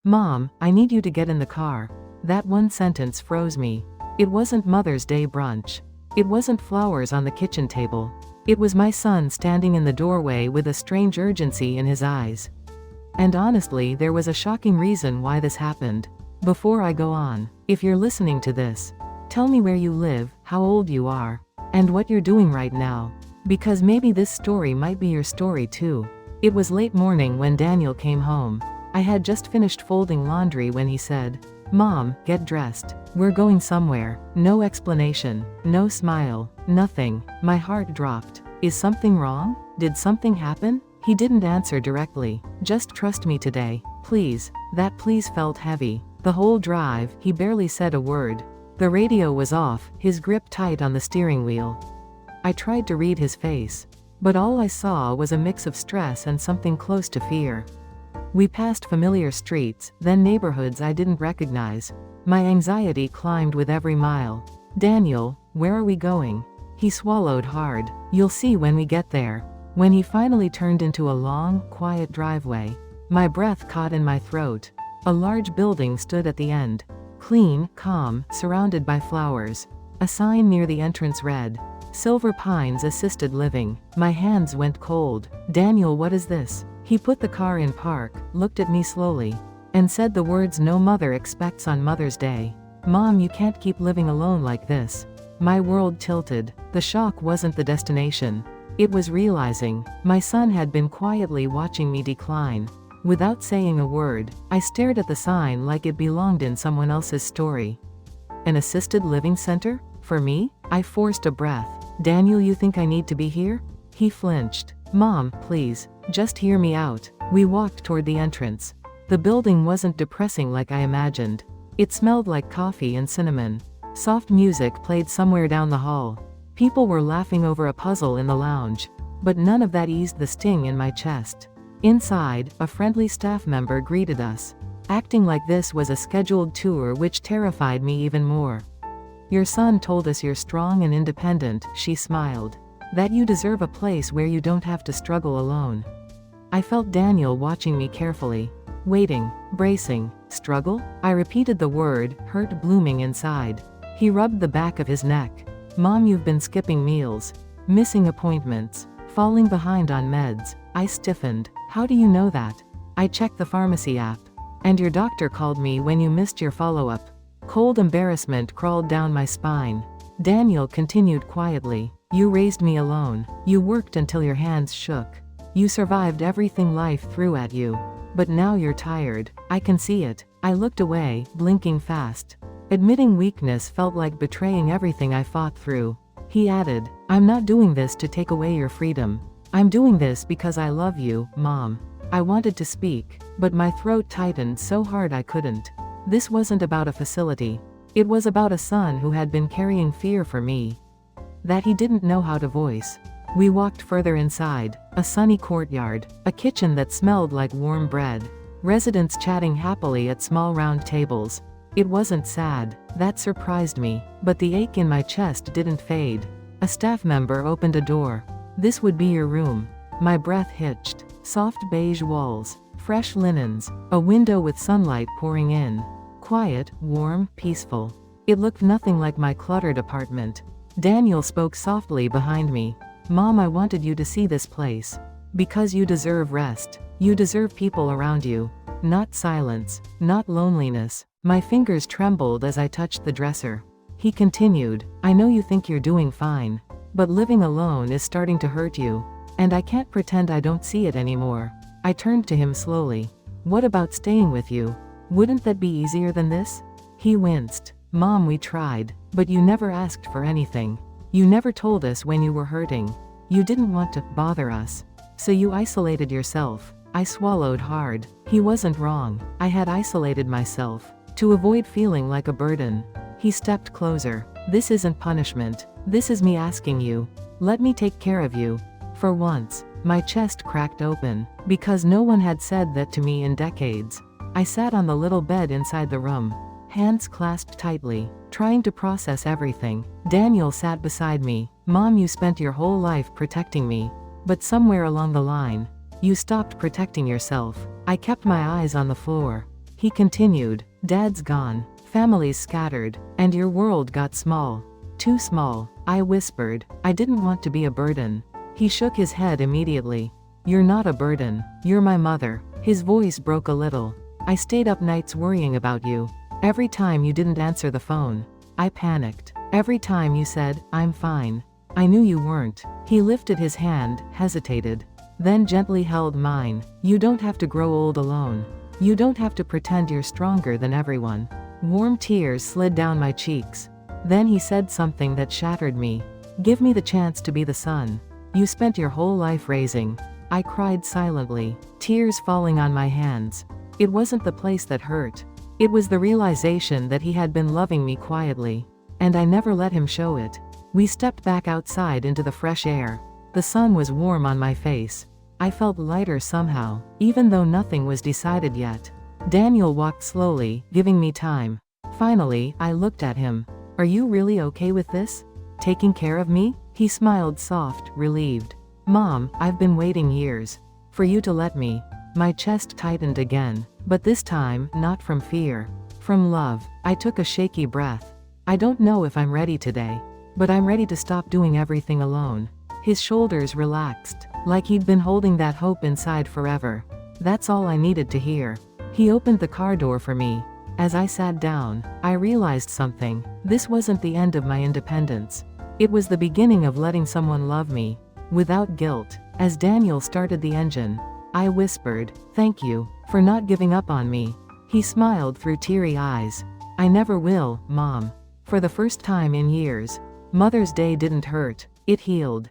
"Mom, I need you to get in the car." That one sentence froze me. It wasn't Mother's Day brunch. It wasn't flowers on the kitchen table. It was my son standing in the doorway with a strange urgency in his eyes. And honestly, there was a shocking reason why this happened. Before I go on, if you're listening to this, tell me where you live, how old you are, and what you're doing right now. Because maybe this story might be your story too. It was late morning when Daniel came home. I had just finished folding laundry when he said, "Mom, get dressed. We're going somewhere." No explanation, no smile, nothing. My heart dropped. Is something wrong? Did something happen? He didn't answer directly. "Just trust me today, please." That please felt heavy. The whole drive, he barely said a word. The radio was off, his grip tight on the steering wheel. I tried to read his face, but all I saw was a mix of stress and something close to fear. We passed familiar streets, then neighborhoods I didn't recognize. My anxiety climbed with every mile. "Daniel, where are we going?" He swallowed hard. "You'll see when we get there." When he finally turned into a long, quiet driveway, my breath caught in my throat. A large building stood at the end. Clean, calm, surrounded by flowers. A sign near the entrance read, "Silver Pines Assisted Living." My hands went cold. "Daniel, what is this?" He put the car in park, looked at me slowly, and said the words no mother expects on Mother's Day. "Mom, you can't keep living alone like this." My world tilted. The shock wasn't the destination. It was realizing my son had been quietly watching me decline. Without saying a word, I stared at the sign like it belonged in someone else's story. An assisted living center? For me? I forced a breath. "Daniel, you think I need to be here?" He flinched. "Mom, please, just hear me out." We walked toward the entrance. The building wasn't depressing like I imagined. It smelled like coffee and cinnamon. Soft music played somewhere down the hall. People were laughing over a puzzle in the lounge. But none of that eased the sting in my chest. Inside, a friendly staff member greeted us, acting like this was a scheduled tour, which terrified me even more. "Your son told us you're strong and independent," she smiled. "That you deserve a place where you don't have to struggle alone." I felt Daniel watching me carefully. Waiting, bracing. Struggle? I repeated the word, hurt blooming inside. He rubbed the back of his neck. "Mom, you've been skipping meals, missing appointments, falling behind on meds." I stiffened. "How do you know that?" "I checked the pharmacy app. And your doctor called me when you missed your follow-up." Cold embarrassment crawled down my spine. Daniel continued quietly. "You raised me alone. You worked until your hands shook. You survived everything life threw at you. But now you're tired. I can see it." I looked away, blinking fast. Admitting weakness felt like betraying everything I fought through. He added, "I'm not doing this to take away your freedom. I'm doing this because I love you, Mom." I wanted to speak, but my throat tightened so hard I couldn't. This wasn't about a facility. It was about a son who had been carrying fear for me that he didn't know how to voice. We walked further inside, a sunny courtyard, a kitchen that smelled like warm bread, residents chatting happily at small round tables. It wasn't sad, that surprised me, but the ache in my chest didn't fade. A staff member opened a door. "This would be your room." My breath hitched. Soft beige walls, fresh linens, a window with sunlight pouring in. Quiet, warm, peaceful. It looked nothing like my cluttered apartment. Daniel spoke softly behind me. "Mom, I wanted you to see this place. Because you deserve rest. You deserve people around you. Not silence, not loneliness." My fingers trembled as I touched the dresser. He continued, "I know you think you're doing fine. But living alone is starting to hurt you. And I can't pretend I don't see it anymore." I turned to him slowly. "What about staying with you? Wouldn't that be easier than this?" He winced. "Mom, we tried. But you never asked for anything. You never told us when you were hurting. You didn't want to bother us. So you isolated yourself." I swallowed hard. He wasn't wrong. I had isolated myself to avoid feeling like a burden. He stepped closer. "This isn't punishment. This is me asking you. Let me take care of you." For once, my chest cracked open, because no one had said that to me in decades. I sat on the little bed inside the room, hands clasped tightly, trying to process everything. Daniel sat beside me. "Mom, you spent your whole life protecting me. But somewhere along the line, you stopped protecting yourself." I kept my eyes on the floor. He continued, Dad's gone, family's scattered, and your world got small. Too small, I whispered. I didn't want to be a burden. He shook his head immediately. You're not a burden, you're my mother. His voice broke a little. I stayed up nights worrying about you. Every time you didn't answer the phone, I panicked. Every time you said, I'm fine, I knew you weren't. He lifted his hand, hesitated, then gently held mine. You don't have to grow old alone. You don't have to pretend you're stronger than everyone. Warm tears slid down my cheeks. Then he said something that shattered me. Give me the chance to be the son you spent your whole life raising. I cried silently, tears falling on my hands. It wasn't the place that hurt. It was the realization that he had been loving me quietly, and I never let him show it. We stepped back outside into the fresh air. The sun was warm on my face. I felt lighter somehow, even though nothing was decided yet. Daniel walked slowly, giving me time. Finally, I looked at him. Are you really okay with this? Taking care of me? He smiled soft, relieved. Mom, I've been waiting years for you to let me. My chest tightened again, but this time, not from fear. From love. I took a shaky breath. I don't know if I'm ready today, but I'm ready to stop doing everything alone. His shoulders relaxed, like he'd been holding that hope inside forever. That's all I needed to hear. He opened the car door for me. As I sat down, I realized something. This wasn't the end of my independence. It was the beginning of letting someone love me, without guilt. As Daniel started the engine, I whispered, thank you, for not giving up on me. He smiled through teary eyes. I never will, Mom. For the first time in years, Mother's Day didn't hurt, it healed.